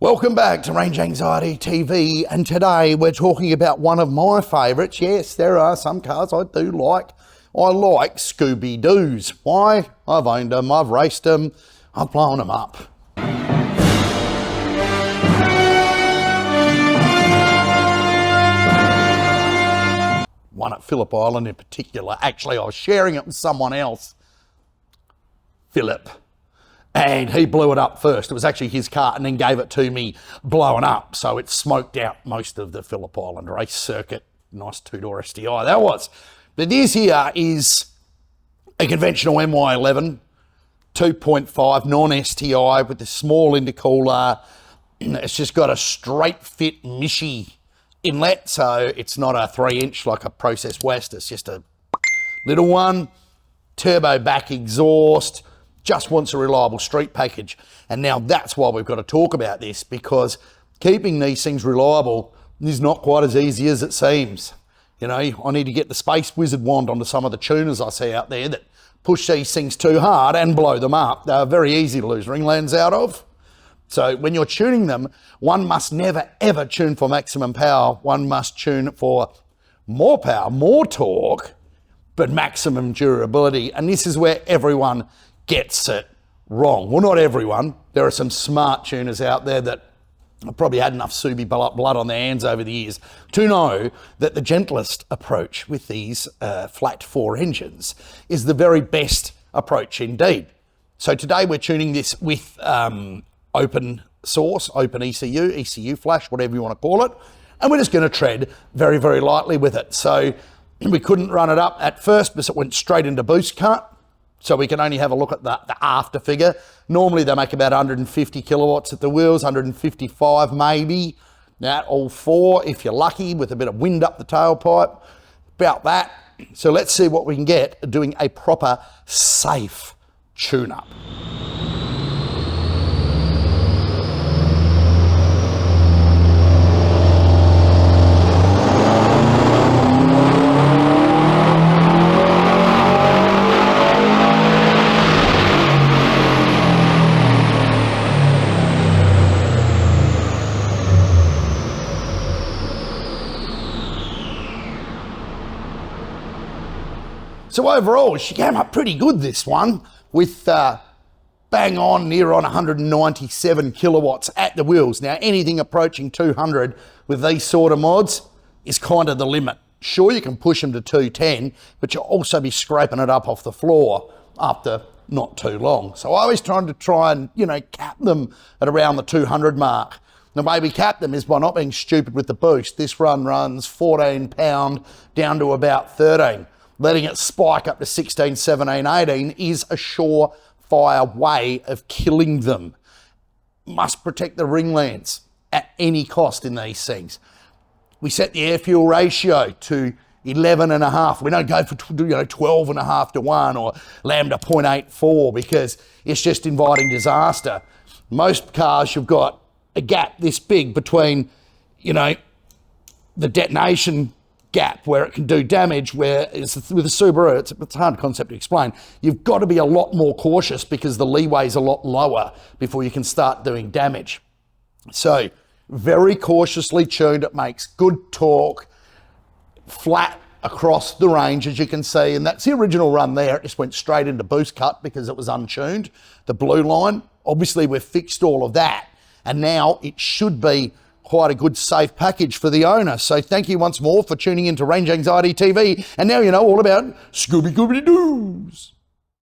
Welcome back to Range Anxiety TV, and today we're talking about one of my favourites. Yes, there are some cars I do like. I like Scooby-Doos. Why? I've owned them, I've raced them, I've blown them up. One at Phillip Island in particular. Actually, I was sharing it with someone else, Philip. And he blew it up first. It was actually his car, and then gave it to me blown up. So it smoked out most of the Phillip Island race circuit. Nice two-door STI that was. But this here is a conventional MY11, 2.5 non-STI with a small intercooler. It's just got a straight fit Mishi inlet, so it's not a 3-inch like a Process West. It's just a little one. Turbo back exhaust. Just wants a reliable street package. And now that's why we've got to talk about this, because keeping these things reliable is not quite as easy as it seems. You know, I need to get the Space Wizard wand onto some of the tuners I see out there that push these things too hard and blow them up. They're very easy to lose ringlands out of. So when you're tuning them, one must never ever tune for maximum power. One must tune for more power, more torque, but maximum durability. And this is where everyone gets it wrong. Well, not everyone. There are some smart tuners out there that have probably had enough Subi blood on their hands over the years to know that the gentlest approach with these flat 4 engines is the very best approach indeed. So today we're tuning this with open source, open ECU flash, whatever you want to call it, and we're just going to tread very, very lightly with it. So we couldn't run it up at first because it went straight into boost cut. So we can only have a look at the after figure. Normally they make about 150 kilowatts at the wheels, 155 maybe. Now all 4 if you're lucky, with a bit of wind up the tailpipe, about that. So let's see what we can get doing a proper safe tune-up. So overall, she came up pretty good, this one, with bang on, near on 197 kilowatts at the wheels. Now, anything approaching 200 with these sort of mods is kind of the limit. Sure, you can push them to 210, but you'll also be scraping it up off the floor after not too long. So I was trying and, you know, cap them at around the 200 mark. The way we cap them is by not being stupid with the boost. This run runs 14 pound down to about 13. Letting it spike up to 16, 17, 18 is a surefire way of killing them. Must protect the ringlands at any cost in these things. We set the air-fuel ratio to 11.5. We don't go for 12.5 to 1 or lambda 0.84 because it's just inviting disaster. Most cars, you've got a gap this big between, you know, the detonation gap where it can do damage, where with a Subaru, it's a hard concept to explain. You've got to be a lot more cautious because the leeway is a lot lower before you can start doing damage. So very cautiously tuned, it makes good torque, flat across the range, as you can see, and that's the original run there. It just went straight into boost cut because it was untuned. The blue line, obviously we've fixed all of that, and now it should be quite a good safe package for the owner. So thank you once more for tuning into Range Anxiety TV. And now you know all about Scooby-Doo's.